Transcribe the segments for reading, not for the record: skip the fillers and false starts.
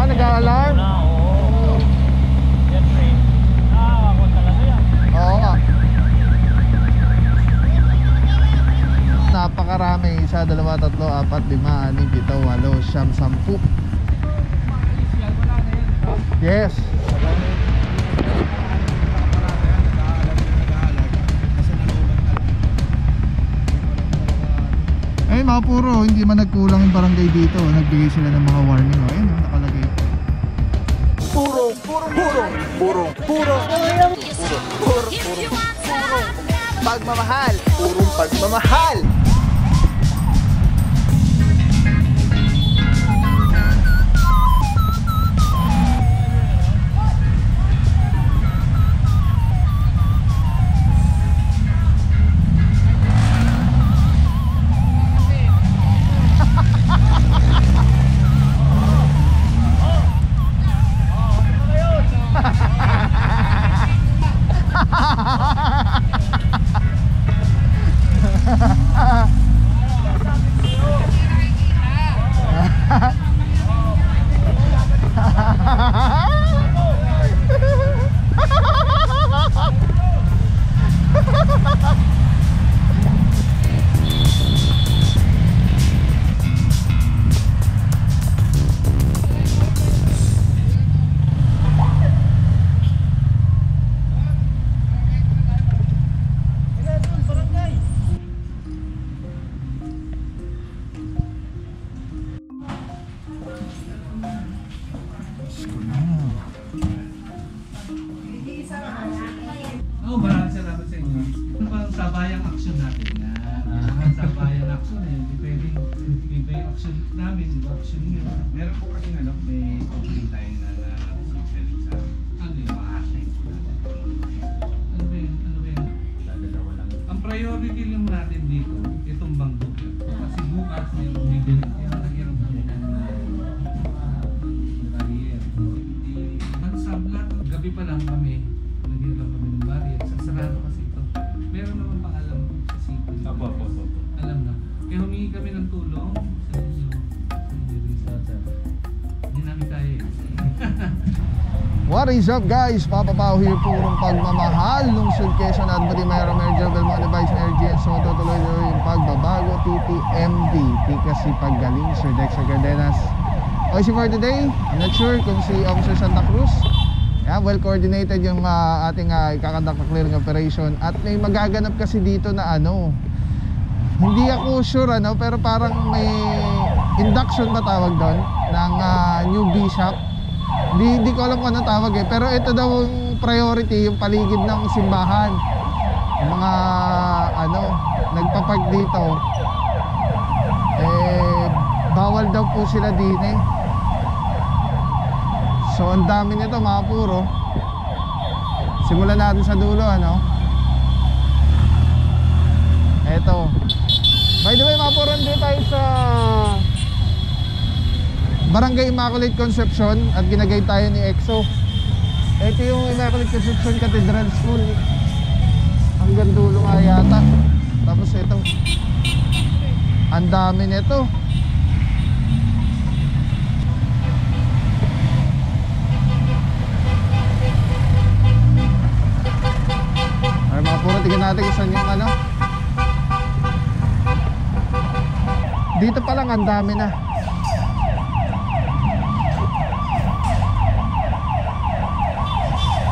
Nag-a-alarm? Oo. Yan train. Nakakakot talaga yan. Oo nga. Napakarami. 1, 2, 3, 4, 5, 6, 7, 8, 9, 10. Yes. Eh mga puro, hindi man nagkulang yung barangay dito. Nagbigay sila ng mga warning. Ayun, nakalagay. Puro pagmamahal. Purong pagmamahal. Maraming salamat sa inyo. Ano ba ang sabayang action natin? Sabayang action eh. Hindi pwedeng iba yung action namin, iba action nyo. Meron po kasi may opening tayo na feeling sa Ano yun? mga hashtag po natin. Ano ba yun? Dadalawa lang. Ang priority lang natin dito, itong bangko. Kasi bukas yung bigyan yung nagyarang kami ng barrier. Ang sablat, gabi pa lang kami, nagyarang kami ng barrier. Sasarado kasi ito. Meron naman pangalam sa city. Apo. Alam na. Kaya humingi kami ng tulong sa inyo. Hindi namin kaya eh. What is up guys? Papa Pao here, purong pagmamahal. Lungsod Quezon at Mayor Joe Belmonte Vice Mayor GS. So tutuloy yung pagbabago TTMD. Kasi paggaling Sir Dexter Cardenas. Okay, for today, I'm not sure kung si Officer Santa Cruz. Yeah, well coordinated yung ating ikakandak na clearing operation. At may magaganap kasi dito na hindi ako sure pero parang may induction ba tawag doon ng new bishop. Hindi ko alam kung ano tawag pero ito daw yung priority, yung paligid ng simbahan. Yung mga nagpapark dito bawal daw po sila din So ang dami nito mga puro. Simulan natin sa dulo Eto. By the way mga puro, dito tayo sa Barangay Immaculate Conception at ginagay tayo ni EXO. Ito yung Immaculate Conception Cathedral School. Hanggang dulo nga yata. Tapos ito, ang dami nito. Ay mga puro, tingnan natin kung saan yung dito pa lang ang dami na.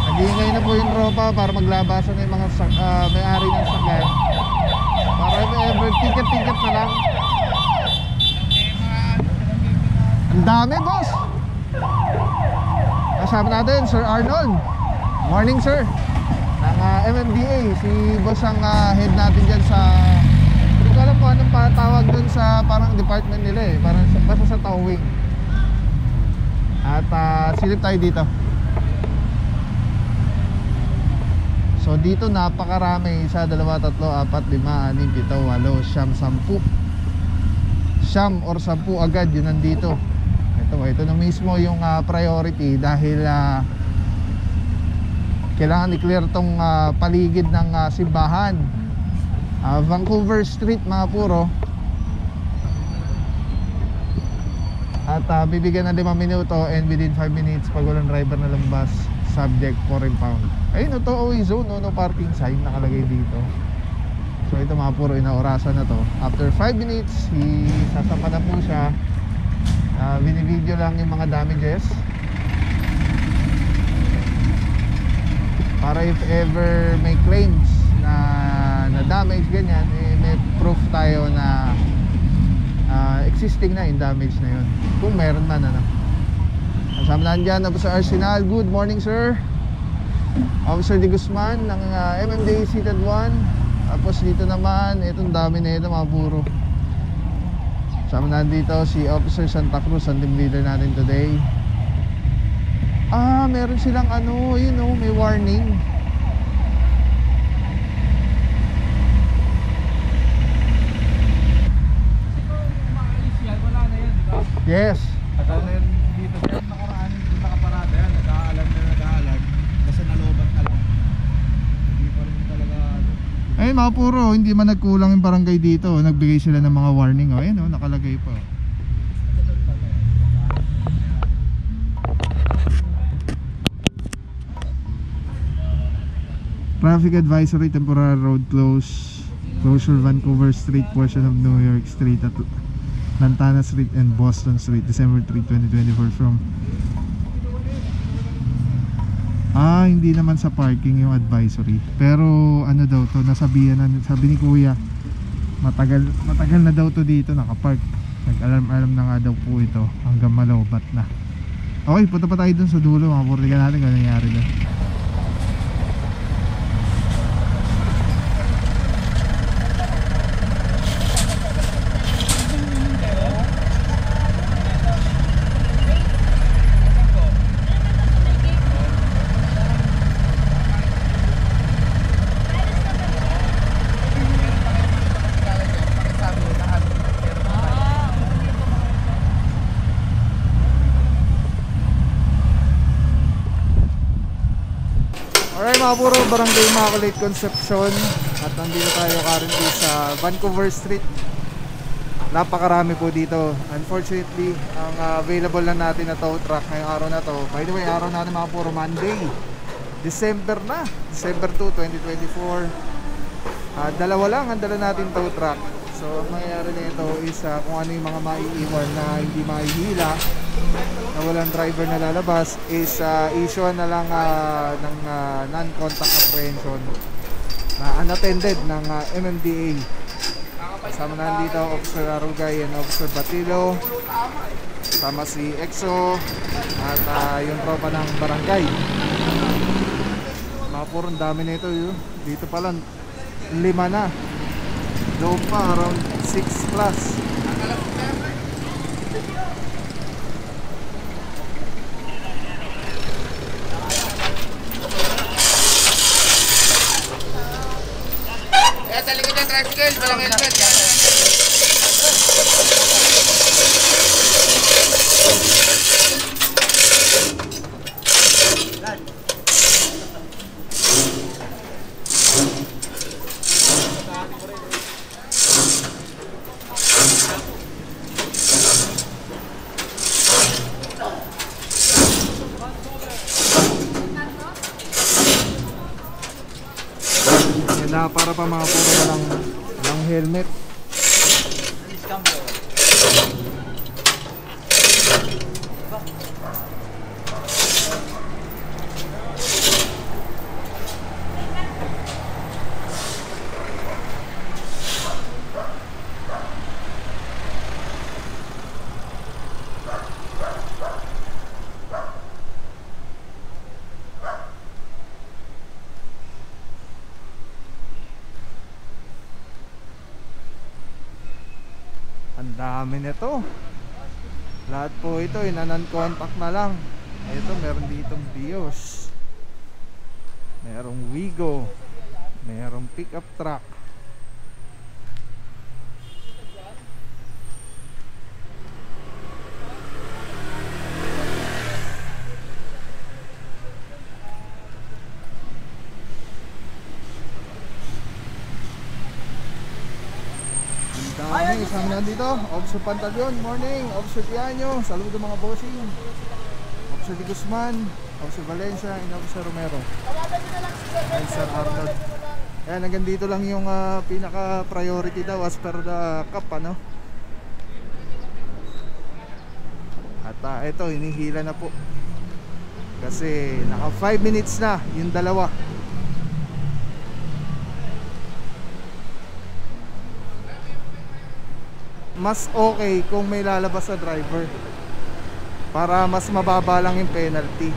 Nag-iingay na po yung tropa para maglabasan ng mga may-ari ng sakyan. Para ever ticket na lang. Ang dami boss. Kasama natin Sir Arnold. Morning sir. Ng MMDA. Si boss ang head natin dyan sa, hindi ko alam kung anong patawag dun sa parang department nila parang basta sa towing. At silip tayo dito. So dito napakarami. 1, 2, 3, 4, 5, 6, 7, 8, 9, 10. Siyam or 10 agad yun nandito. Ito na mismo yung priority dahil kailangan i-clear tong paligid ng simbahan. Vancouver Street mga puro. At bibigyan ng 5 minuto and within 5 minutes pag walang driver na lumabas, subject for impound. Ayun, ito OA zone, no parking sign nakalagay dito. So ito mga puro inaorasan na to. After 5 minutes, sasampa na po siya. Binivideo lang yung mga damages para if ever may claims na damage ganyan, may proof tayo na existing na yung damage na yun, kung meron man ano. Kasama na dyan Officer Arsenal. Good morning sir. Officer De Guzman ng MMDA Seated 1. Tapos dito naman, itong dami na ito mga puro. Kasama na dito si Officer Santa Cruz, ang team leader natin today. Meron silang ano, yun know, may warning. Yes. Tagal na yun dito siya. Nakaraan, nakaparada yan. Nag-aalag. Kasi nalobat na lang. Hindi pa rin talaga. Ay mga puro, hindi man nagkulang yung barangay dito. Nagbigay sila ng mga warning. Ayan o, nakalagay pa. Traffic advisory, temporary road closure Vancouver Street portion of New York Street at Lantana Street and Boston Street, December 3, 2024 from hindi naman sa parking yung advisory. Pero ano daw to, nasabihan na, sabi ni kuya, matagal na daw to dito nakapark. Nag-alarm na nga daw po ito hanggang malawbat na. Okay, punta pa tayo dun sa dulo, mga portigan natin kung nangyari doon. Alright mga puro, Barangay Immaculate Conception. At nandito tayo currently sa Vancouver Street. Napakarami po dito. Unfortunately, ang available lang natin na tow truck ngayong araw na to. By the way, araw natin mga puro Monday, December na, December 2, 2024. Dalawa lang ang dala natin tow truck. So ang mangyayari nito is kung ano yung mga maiiwan na hindi mahihila, na walang driver na lalabas, is issue na lang ng non-contact apprehension na unattended ng MMDA. Kasama na dito Officer Arugay and Officer Batilo, kasama si EXO at yung tropa ng barangay. Mga puro, ang dami nito yun. Dito pa lang 5 na, doon pa around 6 plus. Sa likod ng tricycle, walang helmet. Ganda para pa mga puro walang helmet. Ang dami nito. Lahat po ito non-contact na lang. Ito meron ditong Vios, merong Wigo, merong pickup truck. Sa kasama na dito, Officer Pantaleon, morning, Officer Tianyo, saludo mga bossing, Officer Di Guzman, Officer Valencia, and Officer Romero, and Sir Arnold. Ayan, hanggang dito lang yung pinaka priority daw as per the cup, ano. At ito, hinihila na po kasi naka 5 minutes na yung dalawa. Mas okay kung may lalabas sa driver para mas mababa lang yung penalty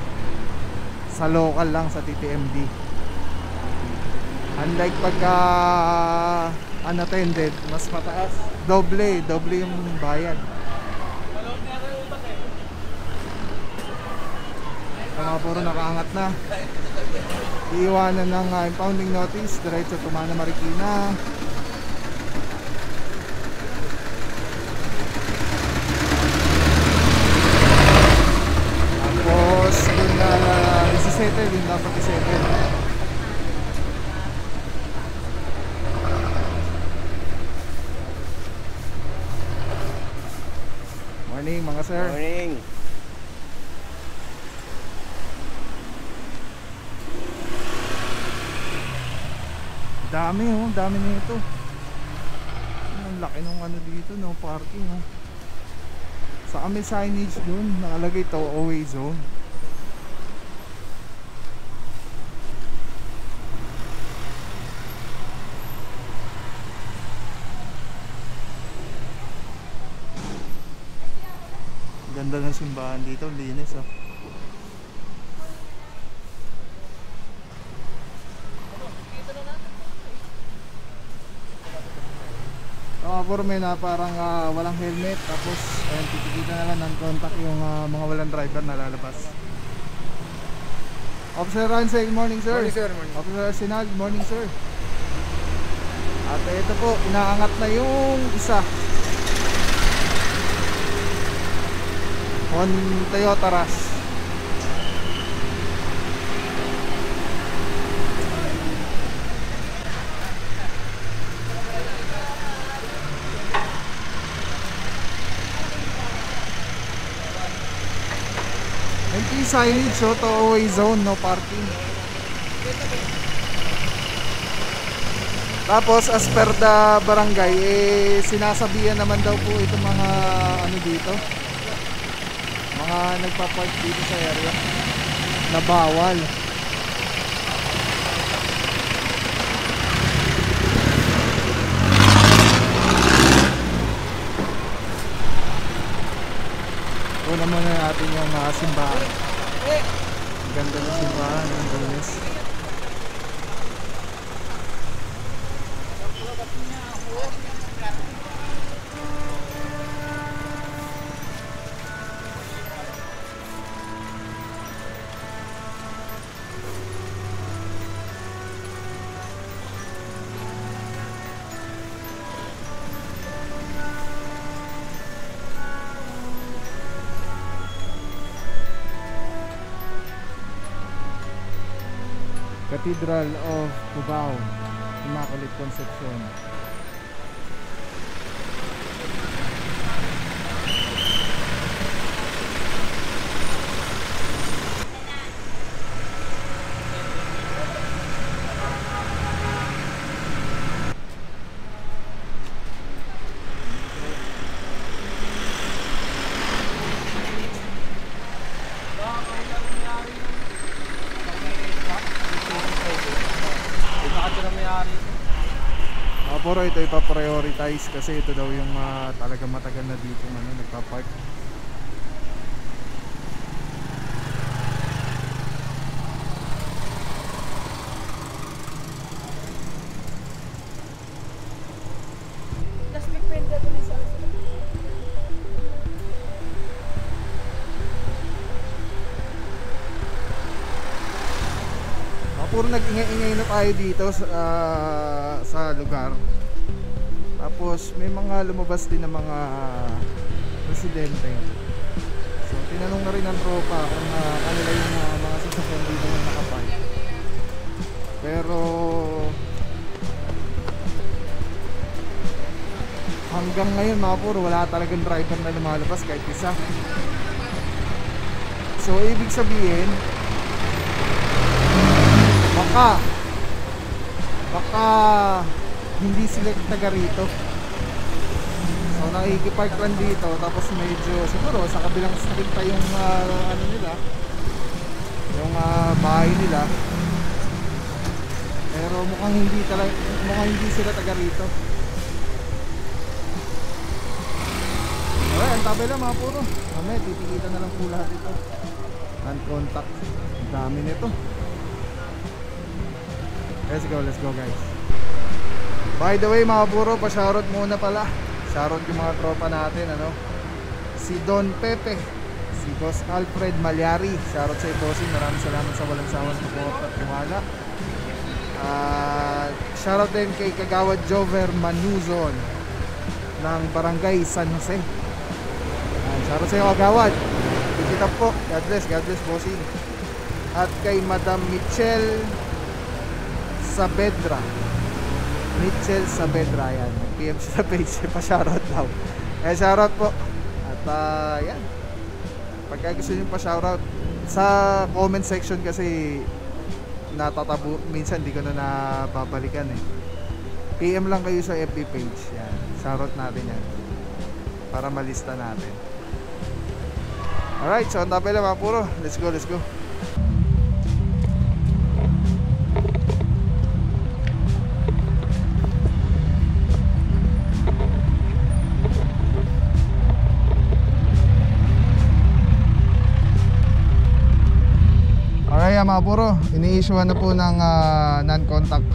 sa local lang sa TTMD, unlike pagka unattended mas mataas, doble yung bayad. Mga puro nakaangat na, iiwanan ng impounding notice diretso Tumana Marikina. Tapos dun na isisettle, yung dapat isettle. Morning mga sir. Morning. Dami oh, dami nito. Ang laki nung ano dito, no parking oh. Sa may signage dun, nakalagay to away zone. Ganda ng simbahan dito, linis oh. Puro may na parang walang helmet, tapos ayun, titikita na lang non-contact yung mga walang driver na lalabas. Officer Ransay, good morning sir. Morning, sir. Morning. Officer Sinag, good morning sir. At ito po, inaangat na yung isa, on Toyota Rush. Signage so to away zone, no parking. Tapos as per the barangay sinasabihan naman daw po itong mga ano dito, mga nagpa-park dito sa area na bawal. Una muna natin yung mga simbahan. Ganda na simbahan, ang linis. Cathedral of Cubao, Immaculate Conception. Puro ito ipa-prioritize kasi ito daw yung talagang matagal na dito nagpa-park. Puro nag-ingay-ingay na tayo dito sa lugar. Tapos may mga lumabas din ng mga residente. So tinanong na rin ng tropa kung kanila yung mga sasakyan dito na nakapark. Pero hanggang ngayon mga puro, wala talagang driver na lumalabas kahit isa. So ibig sabihin, baka hindi sila taga rito. So nakikipark lang dito, tapos medyo siguro sa kabilang street pa yung ano nila, yung bahay nila. Pero mukhang hindi sila taga rito. Okay, ang tabi lang mga puro. Mamaya titikitan na lang po lahat ito. Non-contact. Ang dami nito. Let's go guys. By the way mga puro, pa-shoutout muna pala. Shoutout yung mga tropa natin, ano. Si Don Pepe, si Boss Alfred Malyari. Shoutout sa bossing. Maraming salamat sa walang sawang support at kumala. Shoutout din kay Kagawad Jover Manuzon ng Barangay San Jose. Shoutout sa iyo Kagawad. Kita po. God bless bossing. At kay Madam Michelle Saavedra. Yan. PM sa page. Pa-shoutout daw. Shoutout po. At yan. Pagka gusto nyo pa-shoutout sa comment section kasi natatabo. Minsan di ko na nababalikan eh. PM lang kayo sa FB page. Yan. Shoutout natin yan. Para malista natin. Alright, so ang tabi lang mga puro. Let's go. Alright mga puro, ini-issuean na po ng non-contact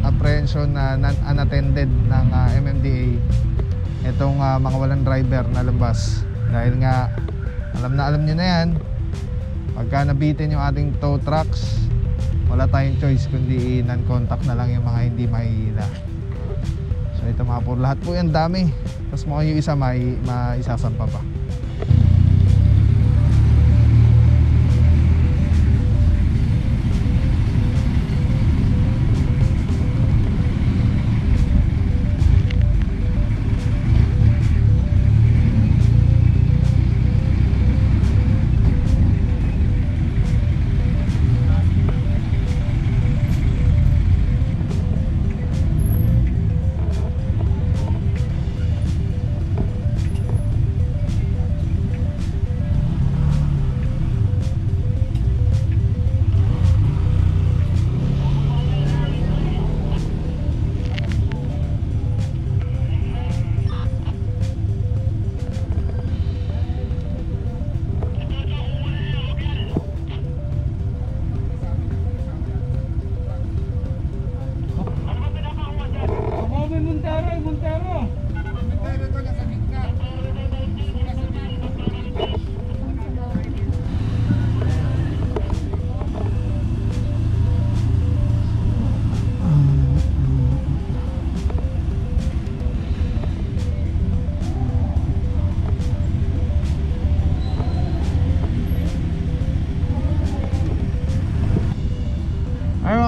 apprehension na unattended ng MMDA itong mga walang driver na lumabas. Dahil nga alam nyo na yan, pagka nabitin yung ating tow trucks, wala tayong choice kundi non-contact na lang yung mga hindi mahihila. So ito mga puro, lahat po yan dami. Tapos mukhang yung isa may isasampa pa.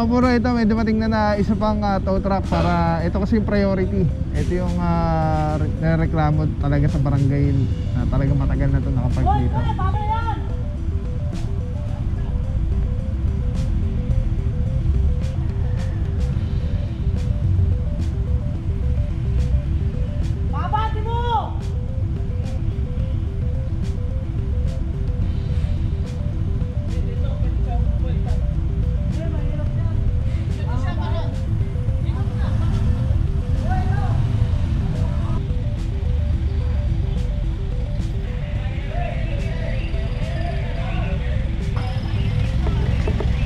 Puro ito may dumating na isa pang tow truck para ito kasi yung priority. Ito yung reklamo talaga sa barangay na talaga matagal na ito nakapark dito.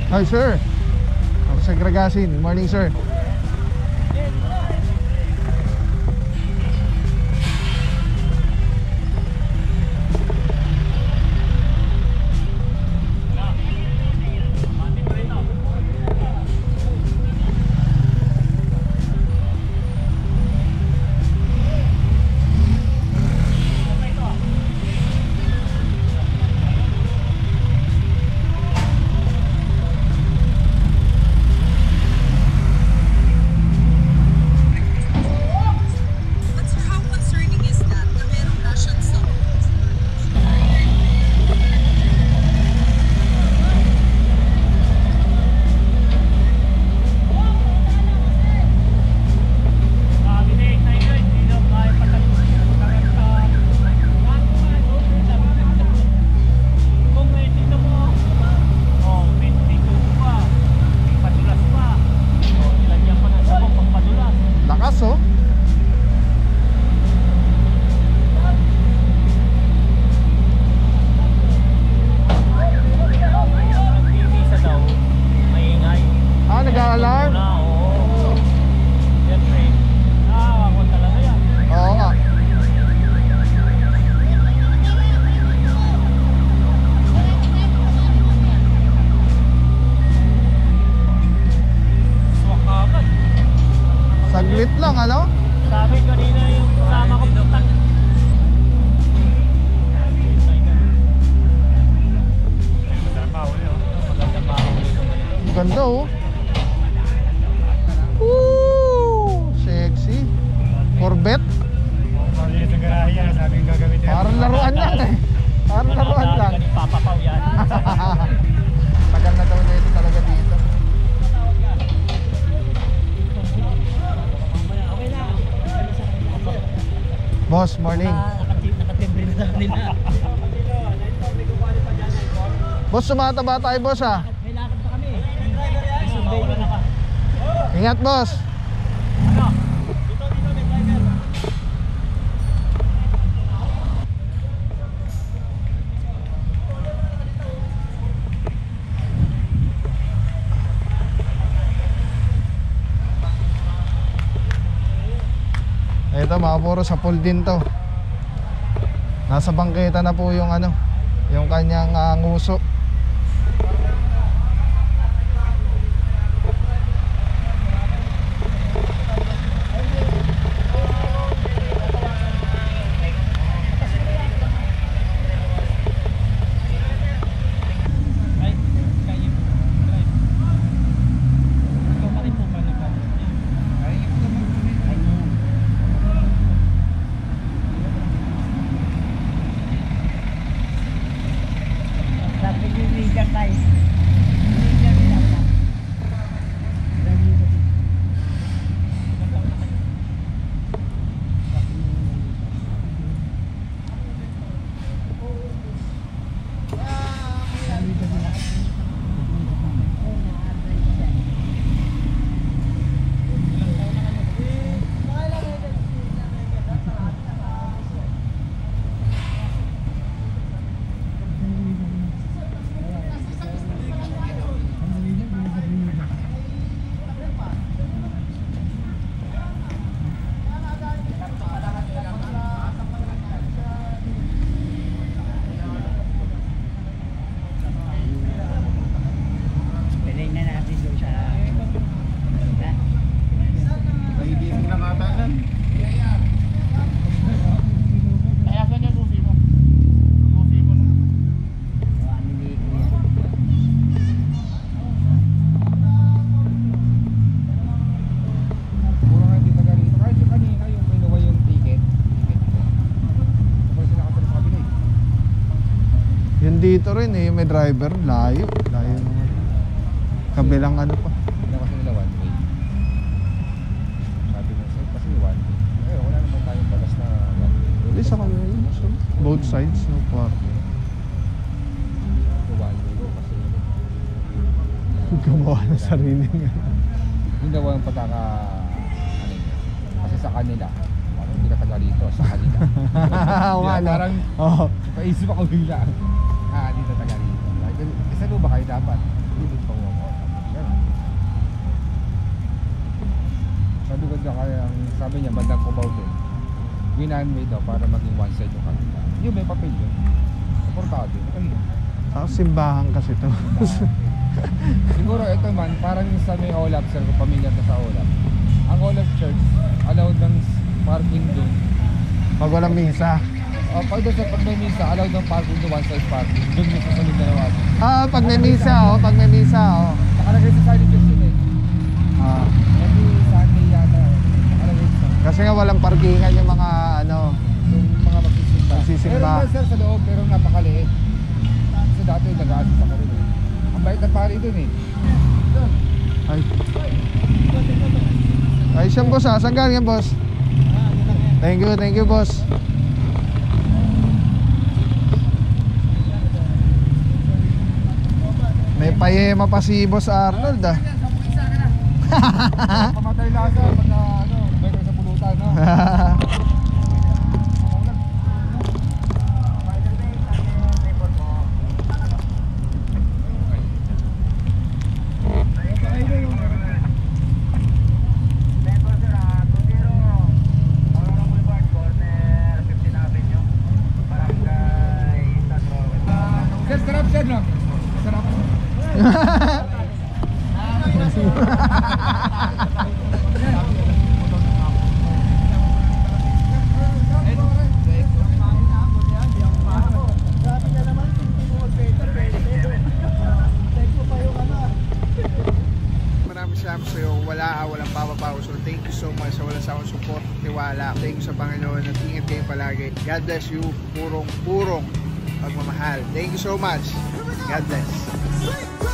Hi sir, ako sa Gragasin. Good morning sir. oh. Woo! Sexy. Corvette. Maliit ang garahe yan, sabi yung gagamitin. Parang laruan lang eh. Parang laruan lang. Papapaw yan. Tagal na daw nito talaga dito. Boss, morning. Nakatimbre na lang nila. Boss, sumataba tayo boss ha. May lakad pa kami. May survey na ka. Ingat boss. Ano? Dito, may driver. Ito mga puro sa pool din to. Nasa bangketa na po yung ano, yung kanyang nguso. Yung dito rin eh, may driver, layo naman. Kabilang ano pa. Hindi kasi nila one way. Sabi mo sa'yo kasi one way. Eh, wala naman tayong balas na one way. Hindi sa kanya yun. So, both sides, no parking. One way kasi Gumawa ng sarili nga. yung daw ang pagkaka ano yun. Kasi sa kanila parang hindi ka taga rito sa kanila. Wala. Parang paisip ako bigla. Dito taga rito. Isa doon ba kayo dapat? Dito pa mo ako. Sabi ko na kaya, sabi niya bandang Cubao din. Winanway daw para maging one side yung kanila. Yun, may papel yun. Supportado. Nakahiya. Sa simbahan kasi to. Siguro ito man, parang yung sa may Olap, sir, kung pamilyar ka sa Olap. Ang Olap Church, allowed ng parking doon. Pag walang misa. Pag doon sa pag may misa, allowed ng parking doon, one side parking. Doon yung sasunod na naman. Pag may misa, pag may misa, Nakalagay sa side just yun eh. Every Sunday yata. Nakalagay sa Kasi nga walang parkingan yung mga ano, yung mga magsisimba. Magsisimba. Meron na sir sa loob, pero napakaliit. Kasi dati nag-aasas ako rin eh. Ang bait ng pari doon eh. ay. Ay, siyang boss ha. Saan galing yan, boss? Thank you, boss. May payema pa si Boss Arnold ah. Pamatay lang sir, pag ano, may sa pulutan, no? Sir, sarap sir, no? Sarap. bahala. Thank you sa Panginoon at ingat kayo palagi. God bless you. Purong pagmamahal. Thank you so much. God bless.